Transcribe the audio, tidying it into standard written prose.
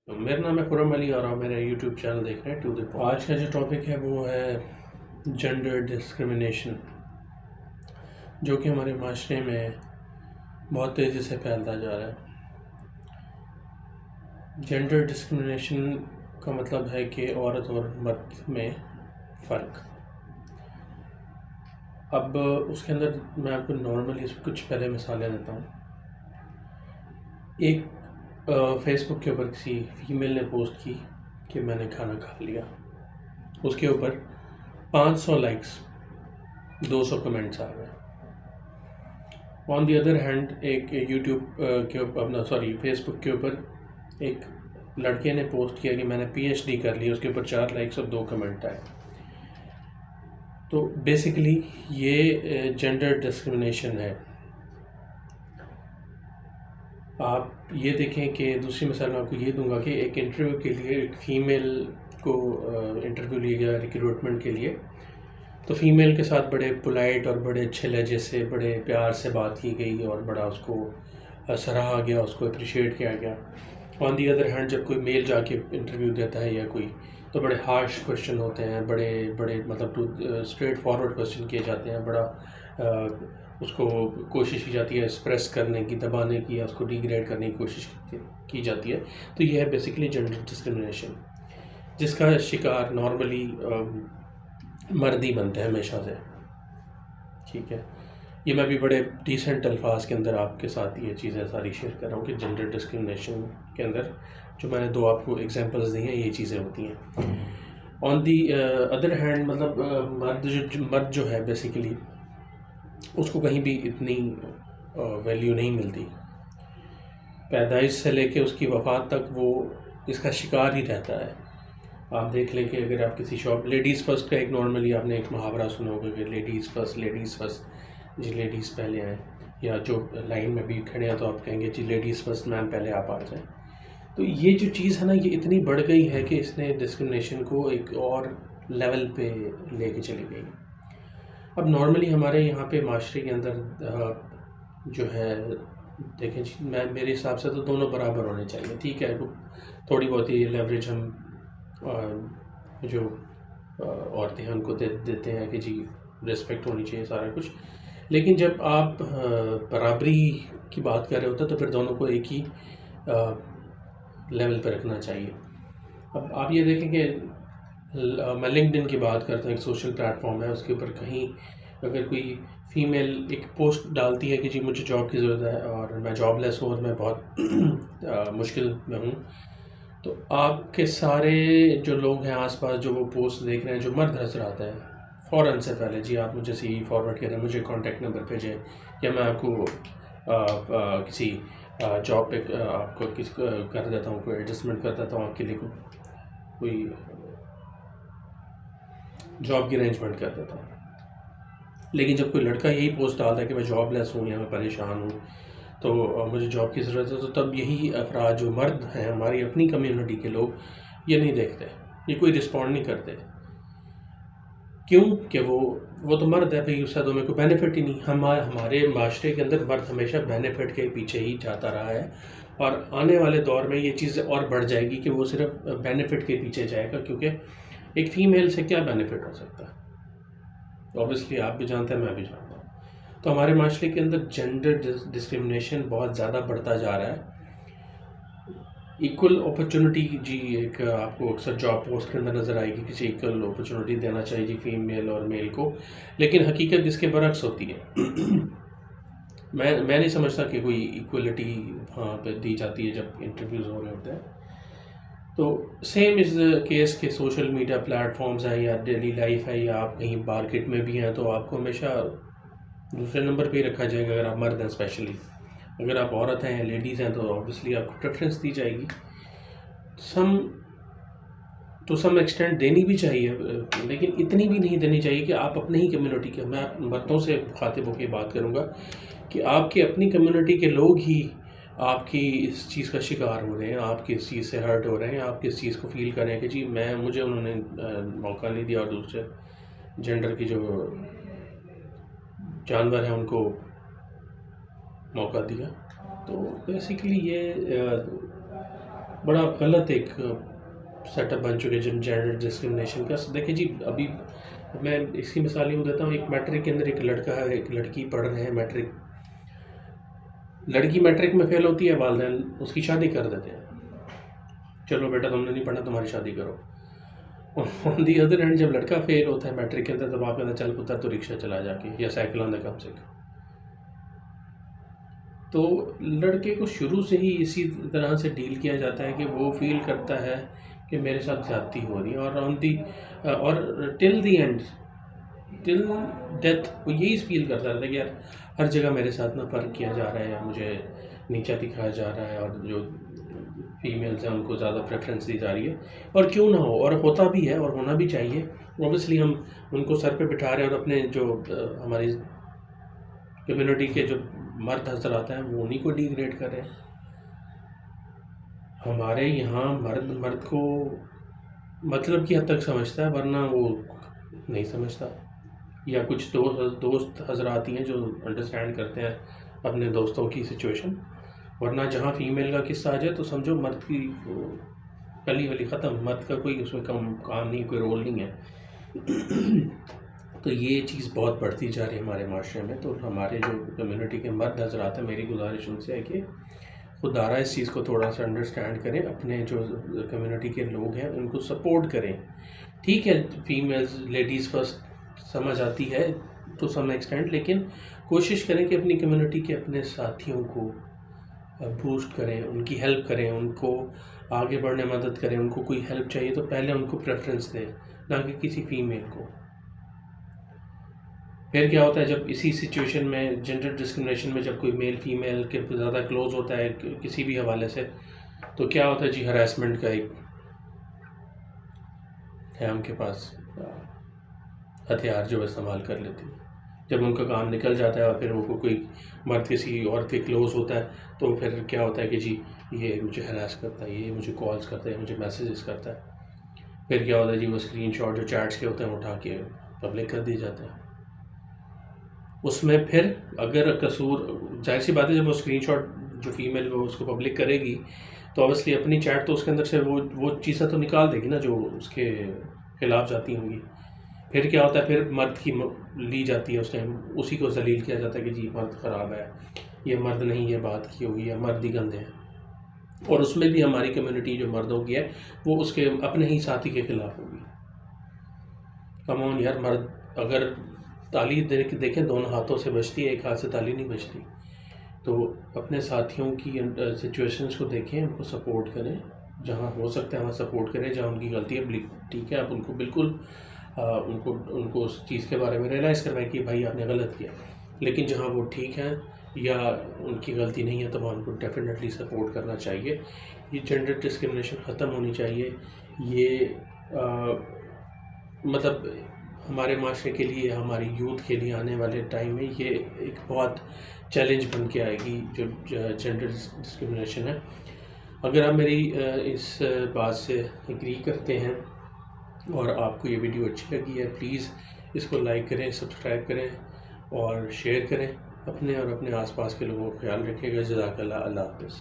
तो मेरा नाम है खुरम अली और आप मेरा यूट्यूब चैनल देख रहे हैं टू द पॉइंट। आज का जो टॉपिक है वो है जेंडर डिस्क्रिमिनेशन, जो कि हमारे माशरे में बहुत तेज़ी से फैलता जा रहा है। जेंडर डिस्क्रिमिनेशन का मतलब है कि औरत और मर्द में फ़र्क। अब उसके अंदर मैं आपको नॉर्मली कुछ पहले मिसालें देता हूँ। एक फेसबुक के ऊपर किसी फीमेल ने पोस्ट की कि मैंने खाना खा लिया। उसके ऊपर 500 लाइक्स, 200 कमेंट्स आ गए। ऑन दी अदर हैंड एक यूट्यूब के ऊपर फेसबुक के ऊपर एक लड़के ने पोस्ट किया कि मैंने पीएचडी कर ली, उसके ऊपर 4 लाइक्स और 2 कमेंट आए। तो बेसिकली ये जेंडर डिस्क्रिमिनेशन है। आप ये देखें कि दूसरी मिसाल मैं आपको ये दूंगा कि एक इंटरव्यू के लिए एक फ़ीमेल को इंटरव्यू लिया गया रिक्रूटमेंट के लिए, तो फ़ीमेल के साथ बड़े पोलाइट और बड़े अच्छे लहजे से बड़े प्यार से बात की गई और बड़ा उसको सराहा गया, उसको अप्रिशिएट किया गया। ऑन दी अदर हैंड जब कोई मेल जाके इंटरव्यू देता है या कोई, तो बड़े हार्श क्वेश्चन होते हैं, बड़े बड़े मतलब स्ट्रेट फॉरवर्ड क्वेश्चन किए जाते हैं, बड़ा उसको कोशिश की जाती है एक्सप्रेस करने की, दबाने की या उसको डिग्रेड करने की कोशिश की जाती है। तो यह है बेसिकली जेंडर डिस्क्रिमिनेशन, जिसका शिकार नॉर्मली मर्द ही बनते हैं हमेशा से। ठीक है, ये मैं भी बड़े डिसेंट अल्फाज के अंदर आपके साथ ये चीज़ें सारी शेयर कर रहा हूँ कि जेंडर डिस्क्रिमिनेशन के अंदर जो मैंने दो आपको एग्जांपल्स दी हैं, ये चीज़ें होती हैं। ऑन दी अदर हैंड मतलब मर्द जो है बेसिकली उसको कहीं भी इतनी वैल्यू नहीं मिलती। पैदाइश से लेके उसकी वफ़ात तक वो इसका शिकार ही रहता है। आप देख लें कि अगर आप किसी शॉप, लेडीज़ फर्स्ट का एक नॉर्मली आपने एक मुहावरा सुना होगा कि लेडीज़ फर्स्ट जी, लेडीज़ पहले आएँ, या जो लाइन में भी खड़े हैं तो आप कहेंगे जी लेडीज़ फर्स्ट मैम पहले आप आ जाएँ। तो ये जो चीज़ है ना, ये इतनी बढ़ गई है कि इसने डिस्क्रिमिनेशन को एक और लेवल पे लेके चली गई। अब नॉर्मली हमारे यहाँ पे माशरे के अंदर जो है देखें जी, मेरे हिसाब से तो दोनों बराबर होने चाहिए। ठीक है, थोड़ी बहुत ही लेवरेज हम जो औरतें हैं उनको देते हैं कि जी रिस्पेक्ट होनी चाहिए सारा कुछ, लेकिन जब आप बराबरी की बात कर रहे होते हैं तो फिर दोनों को एक ही लेवल पर रखना चाहिए। अब आप ये देखें कि मैं लिंक्डइन की बात करता हूँ, एक सोशल प्लेटफॉर्म है, उसके ऊपर कहीं अगर कोई फ़ीमेल एक पोस्ट डालती है कि जी मुझे जॉब की ज़रूरत है और मैं जॉबलेस हूँ और मैं बहुत मुश्किल में हूँ, तो आपके सारे जो लोग हैं आसपास जो वो पोस्ट देख रहे हैं, जो मर्द नज़र आता है, फ़ौरन से पहले जी आप मुझे सी फॉरवर्ड करें, मुझे कॉन्टैक्ट नंबर भेजें, या मैं आपको किसी जॉब पे आपको कर देता हूँ, कोई एडजस्टमेंट कर देता हूँ, आपके लिए कोई जॉब की अरेंजमेंट कर देता हूँ। लेकिन जब कोई लड़का यही पोस्ट डालता है कि मैं जॉबलेस हूँ या मैं परेशान हूँ, तो मुझे जॉब की ज़रूरत है, तो तब यही अफराद जो मर्द हैं, हमारी अपनी कम्युनिटी के लोग, ये नहीं देखते, ये कोई रिस्पॉन्ड नहीं करते। क्यों? कि वो तो मर्द है भाई, उससे तो मेरे को बेनिफिट ही नहीं। हमारे माशरे के अंदर मर्द हमेशा बेनिफिट के पीछे ही जाता रहा है, और आने वाले दौर में ये चीज़ और बढ़ जाएगी कि वो सिर्फ बेनिफिट के पीछे जाएगा, क्योंकि एक फ़ीमेल से क्या बेनिफिट हो सकता है? ऑब्वियसली आप भी जानते हैं, मैं भी जानता हूँ। तो हमारे माशरे के अंदर जेंडर डिस्क्रिमिनेशन बहुत ज़्यादा बढ़ता जा रहा है। इक्वल अपॉर्चुनिटी जी, एक आपको अक्सर जॉब पोस्ट के अंदर नज़र आएगी कि इक्वल अपॉर्चुनिटी देना चाहिए जी फीमेल और मेल को, लेकिन हकीकत इसके बरक्स होती है। मैं नहीं समझता कि कोई इक्वलिटी वहाँ पे दी जाती है जब इंटरव्यूज़ हो रहे होते हैं। तो सेम इज़ केस के सोशल मीडिया प्लेटफॉर्म्स हैं या डेली लाइफ है, या आप कहीं मार्केट में भी हैं, तो आपको हमेशा दूसरे नंबर पे ही रखा जाएगा अगर आप मर्द हैं। स्पेशली अगर आप औरत हैं, लेडीज़ हैं, तो ऑब्वियसली आपको प्रेफरेंस दी जाएगी। सम एक्सटेंट देनी भी चाहिए, लेकिन इतनी भी नहीं देनी चाहिए कि आप अपने ही कम्युनिटी के, मैं मर्दों से मुखातिब होकर बात करूँगा, कि आपकी अपनी कम्युनिटी के लोग ही आपकी इस चीज़ का शिकार हो रहे हैं, आप किस चीज़ से हर्ट हो रहे हैं, आप किस चीज़ को फील करें कि जी मुझे उन्होंने मौका नहीं दिया और दूसरे जेंडर की जो जानवर हैं उनको मौका दिया। तो बेसिकली ये बड़ा गलत एक सेटअप बन चुके हैं जेंडर डिस्क्रिमिनेशन का। देखिए जी, अभी मैं इसकी मिसाल यूँ देता हूँ, एक मैट्रिक के अंदर एक लड़का है, एक लड़की पढ़ रहे हैं मैट्रिक। लड़की मैट्रिक में फेल होती है, वालिदैन उसकी शादी कर देते हैं, चलो बेटा तुमने नहीं पढ़ा, तुम्हारी शादी करो। ऑन दी अदर हैंड, जब लड़का फेल होता है मैट्रिक के अंदर, तब आप कहते चल पुत्र तो रिक्शा चला जाके, या साइकिल ऑन द कम से कम। तो लड़के को शुरू से ही इसी तरह से डील किया जाता है कि वो फील करता है कि मेरे साथ ज़्यादती हो रही है, और ऑन दी और till the and, till death वो यही फील करता रहता है कि यार हर जगह मेरे साथ ना फ़र्क किया जा रहा है, या मुझे नीचा दिखाया जा रहा है, और जो फीमेल्स हैं उनको ज़्यादा प्रेफरेंस दी जा रही है। और क्यों ना हो, और होता भी है और होना भी चाहिए। ऑब्वियसली हम उनको सर पे बिठा रहे हैं, और अपने जो हमारी कम्युनिटी के जो मर्द हजरात हैं वो उन्हीं को डिग्रेड कर रहे हैं। हमारे यहाँ मर्द को मतलब की हद तक समझता है, वरना वो नहीं समझता। या कुछ दोस्त हजरात ही हैं जो अंडरस्टैंड करते हैं अपने दोस्तों की सिचुएशन, वरना जहाँ फीमेल का किस्सा आ जाए तो समझो मर्द की कली वली ख़त्म, मर्द का कोई उसमें काम नहीं, कोई रोल नहीं है। तो ये चीज़ बहुत बढ़ती जा रही है हमारे माशरे में। तो हमारे जो कम्युनिटी के मर्द हजरात हैं, मेरी गुजारिश उनसे है कि खुदारा इस चीज़ को थोड़ा सा अंडरस्टैंड करें, अपने जो कम्युनिटी के लोग हैं उनको सपोर्ट करें। ठीक है, फीमेल्स लेडीज़ फर्स्ट समझ आती है टू सम एक्सटेंट, लेकिन कोशिश करें कि अपनी कम्युनिटी के अपने साथियों को बूस्ट करें, उनकी हेल्प करें, उनको आगे बढ़ने मदद करें। उनको कोई हेल्प चाहिए तो पहले उनको प्रेफरेंस दें, ना कि किसी फीमेल को। फिर क्या होता है, जब इसी सिचुएशन में जेंडर डिस्क्रिमिनेशन में जब कोई मेल फीमेल के ज़्यादा क्लोज होता है किसी भी हवाले से, तो क्या होता है जी, हरासमेंट का एक है उनके पास हथियार जो इस्तेमाल कर लेती है। जब उनका काम निकल जाता है और फिर वो कोई मर्द किसी औरत के क्लोज होता है, तो फिर क्या होता है कि जी ये मुझे हरास करता है, ये मुझे कॉल्स करता है, मुझे मैसेजेस करता है। फिर क्या होता है जी, वो स्क्रीनशॉट जो चैट्स के होते हैं उठा के पब्लिक कर दिए जाते हैं। उसमें फिर अगर कसूर, जाहिर सी बात है, जब वो स्क्रीनशॉट जो फीमेल वो उसको पब्लिक करेगी तो ऑब्वियसली अपनी चैट तो उसके अंदर से वो चीज़ें तो निकाल देगी ना जो उसके खिलाफ जाती होंगी। फिर क्या होता है, फिर मर्द की ली जाती है, उस टाइम उसी को जलील किया जाता है कि जी मर्द ख़राब है, ये मर्द नहीं ये बात की होगी, या मर्द ही गंदे हैं। और उसमें भी हमारी कम्युनिटी जो मर्दों की है वो उसके अपने ही साथी के खिलाफ होगी। कम ऑन यार, मर्द अगर ताली देखें दोनों हाथों से बजती है, एक हाथ से ताली नहीं बजती। तो अपने साथियों की सिचुएशंस को देखें, उनको सपोर्ट करें, जहाँ हो सकता है वहाँ सपोर्ट करें। जहाँ उनकी गलती है ठीक है, आप उनको बिल्कुल उनको उस चीज़ के बारे में रियलाइज़ करवाएं कि भाई आपने गलत किया। लेकिन जहाँ वो ठीक हैं या उनकी गलती नहीं है तो वहाँ उनको डेफिनेटली सपोर्ट करना चाहिए। ये जेंडर डिस्क्रिमिनेशन ख़त्म होनी चाहिए। ये मतलब हमारे माशरे के लिए, हमारी यूथ के लिए आने वाले टाइम में ये एक बहुत चैलेंज बन के आएगी जो जेंडर डिस्क्रिमिनेशन है। अगर आप मेरी इस बात से एग्री करते हैं और आपको ये वीडियो अच्छी लगी है, प्लीज़ इसको लाइक करें, सब्सक्राइब करें और शेयर करें। अपने और अपने आसपास के लोगों का ख्याल रखिएगा। जज़ाकल्लाह, अल्लाह हाफ़िज़।